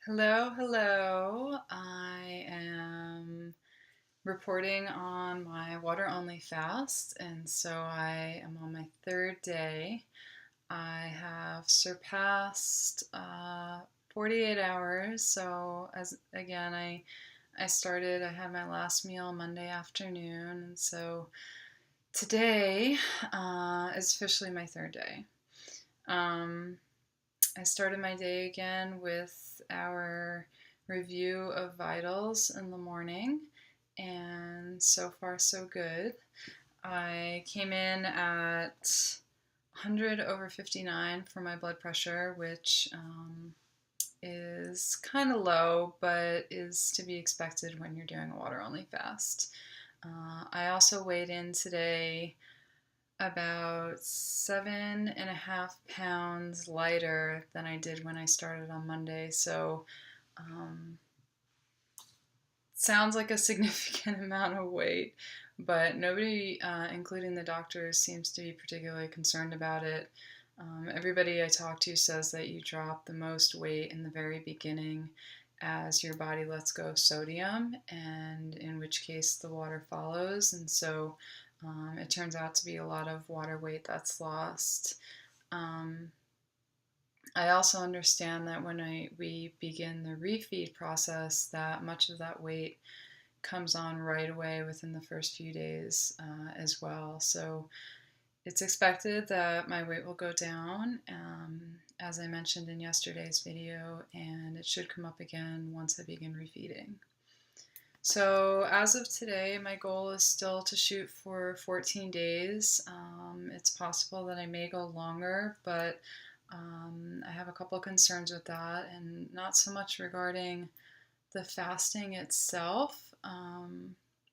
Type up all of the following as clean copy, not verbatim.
Hello, hello. I am reporting on my water only fast, and so I am on my third day. I have surpassed 48 hours. So, as again, I had my last meal Monday afternoon, and so today is officially my third day. Um, I started my day again with our review of vitals in the morning, and so far, so good. I came in at 100 over 59 for my blood pressure, which is kind of low, but is to be expected when you're doing a water only fast. I also weighed in today about 7.5 pounds lighter than I did when I started on Monday. So, um, sounds like a significant amount of weight, but nobody, including the doctors, seems to be particularly concerned about it. Everybody I talk to says that you drop the most weight in the very beginning as your body lets go of sodium, and in which case the water follows. And so it turns out to be a lot of water weight that's lost. Um, I also understand that when we begin the refeed process, that much of that weight comes on right away within the first few days as well. So it's expected that my weight will go down, as I mentioned in yesterday's video, and it should come up again once I begin refeeding. So as of today, my goal is still to shoot for 14 days. It's possible that I may go longer, but I have a couple concerns with that, and not so much regarding the fasting itself,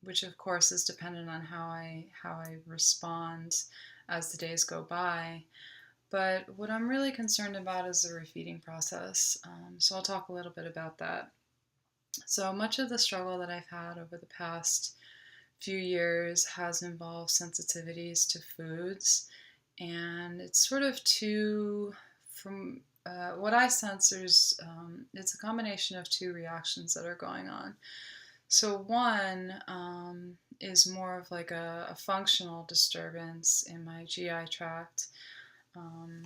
which of course is dependent on how I respond as the days go by. But what I'm really concerned about is the refeeding process. So I'll talk a little bit about that. So much of the struggle that I've had over the past few years has involved sensitivities to foods, and it's sort of two, from what I sense, it's a combination of two reactions that are going on. So one is more of like a functional disturbance in my GI tract, um,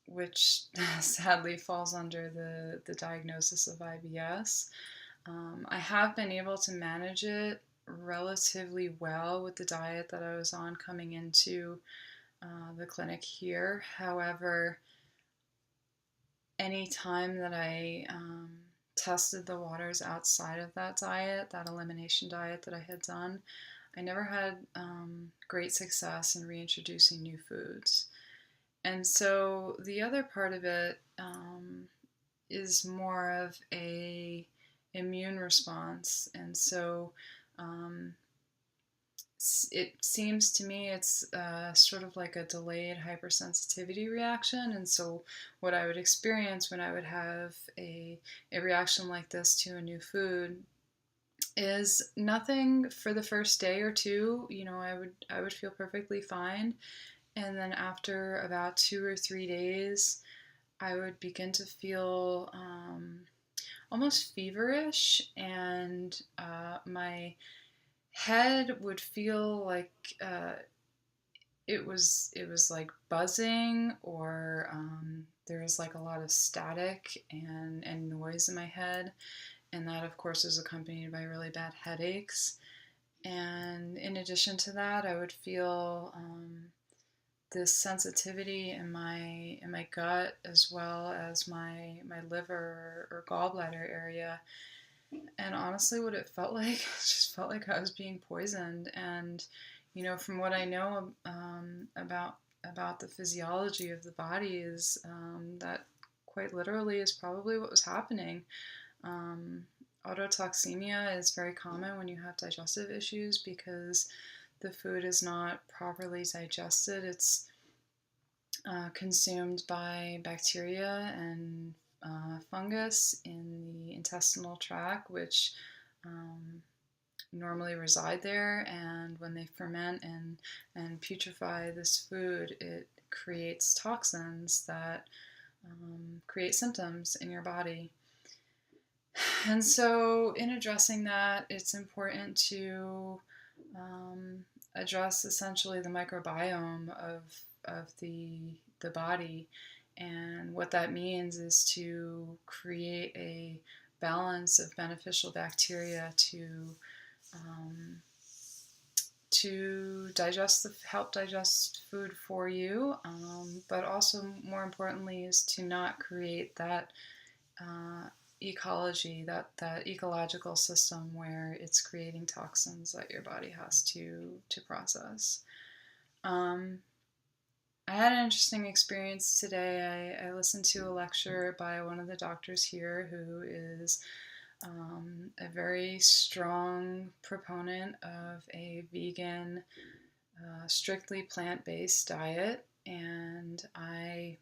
which sadly falls under the diagnosis of IBS. I have been able to manage it relatively well with the diet that I was on coming into the clinic here. However, any time that I tested the waters outside of that diet, that elimination diet that I had done, I never had great success in reintroducing new foods. And so the other part of it is more of a immune response. And so um, it seems to me it's sort of like a delayed hypersensitivity reaction. And so what I would experience when I would have a reaction like this to a new food is nothing for the first day or two. I would feel perfectly fine, and then after about 2 or 3 days I would begin to feel almost feverish, and my head would feel like it was like buzzing, or there was like a lot of static and noise in my head, and that of course is accompanied by really bad headaches. And in addition to that, I would feel this sensitivity in my gut, as well as my liver or gallbladder area. And honestly, what it felt like, it just felt like I was being poisoned. And from what I know about the physiology of the body, is that quite literally is probably what was happening. Um, Autotoxemia is very common when you have digestive issues because the food is not properly digested. It's consumed by bacteria and fungus in the intestinal tract, which normally reside there. And when they ferment and putrefy this food, it creates toxins that create symptoms in your body. And so in addressing that, it's important to address essentially the microbiome of the body. And what that means is to create a balance of beneficial bacteria um, to help digest food for you, but also more importantly is to not create that ecology, that ecological system where it's creating toxins that your body has to process. I had an interesting experience today. I listened to a lecture by one of the doctors here who is a very strong proponent of a vegan, strictly plant-based diet, and I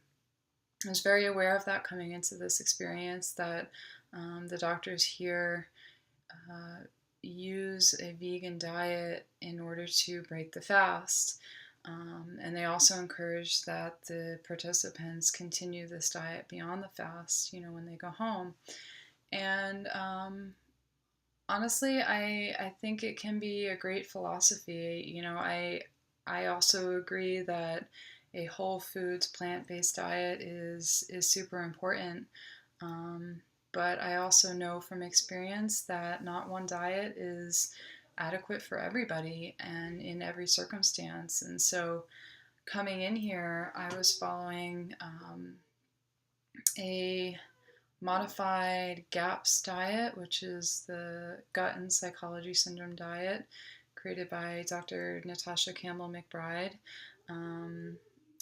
was very aware of that coming into this experience, that the doctors here use a vegan diet in order to break the fast. And they also encourage that the participants continue this diet beyond the fast, when they go home. And honestly, I think it can be a great philosophy. I also agree that a whole foods plant-based diet is super important. But I also know from experience that not one diet is adequate for everybody and in every circumstance. And so coming in here, I was following a modified GAPS diet, which is the Gut and Psychology Syndrome diet, created by Dr. Natasha Campbell McBride.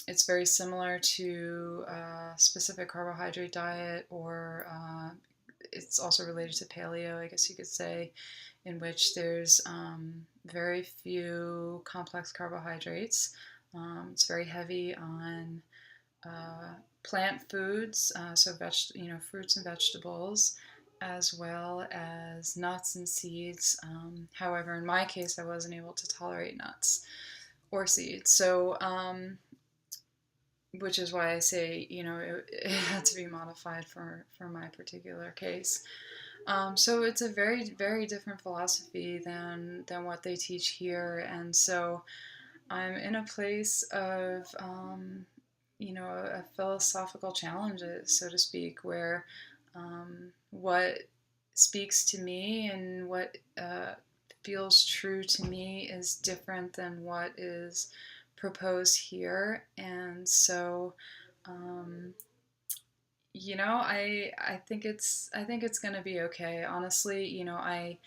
It's very similar to a specific carbohydrate diet, or it's also related to paleo, I guess you could say, in which there's very few complex carbohydrates. It's very heavy on plant foods, so fruits and vegetables, as well as nuts and seeds. However, in my case, I wasn't able to tolerate nuts or seeds, so which is why I say it had to be modified for my particular case. So it's a very, very different philosophy than what they teach here, and so I'm in a place of a philosophical challenge, so to speak, where what speaks to me and what feels true to me is different than what is proposed here. And so I think it's going to be okay. Honestly, I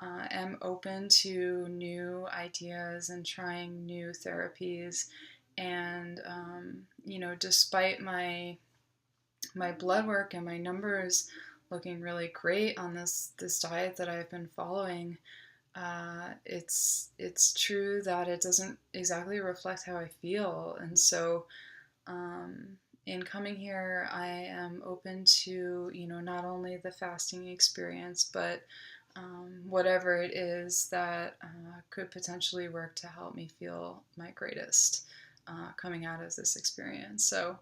am open to new ideas and trying new therapies. And despite my blood work and my numbers looking really great on this diet that I've been following, it's true that it doesn't exactly reflect how I feel. And so in coming here, I am open to not only the fasting experience, but whatever it is that could potentially work to help me feel my greatest coming out of this experience. So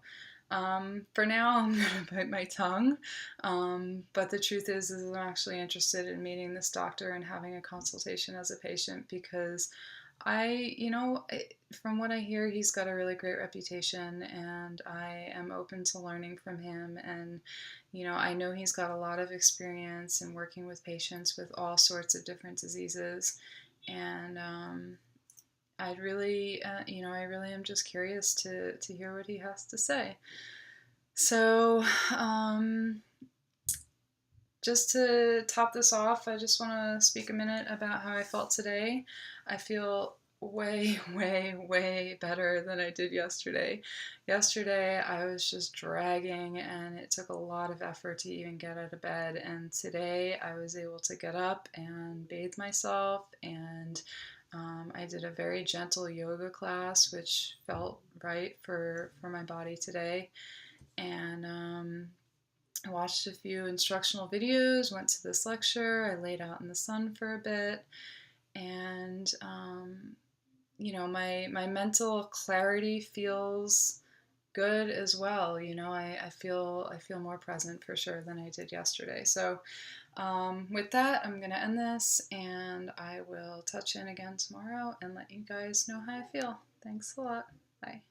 for now, I'm going to bite my tongue. But the truth is I'm actually interested in meeting this doctor and having a consultation as a patient, because from what I hear, he's got a really great reputation, and I am open to learning from him. And, I know he's got a lot of experience in working with patients with all sorts of different diseases. And I really am just curious to hear what he has to say. So, just to top this off, I just want to speak a minute about how I felt today. I feel way, way, way better than I did yesterday. Yesterday, I was just dragging, and it took a lot of effort to even get out of bed. And today, I was able to get up and bathe myself, and I did a very gentle yoga class, which felt right for my body today. And I watched a few instructional videos, went to this lecture, I laid out in the sun for a bit, and my mental clarity feels good as well. You know, I feel more present for sure than I did yesterday. So with that, I'm gonna end this, and I will touch in again tomorrow and let you guys know how I feel. Thanks a lot. Bye.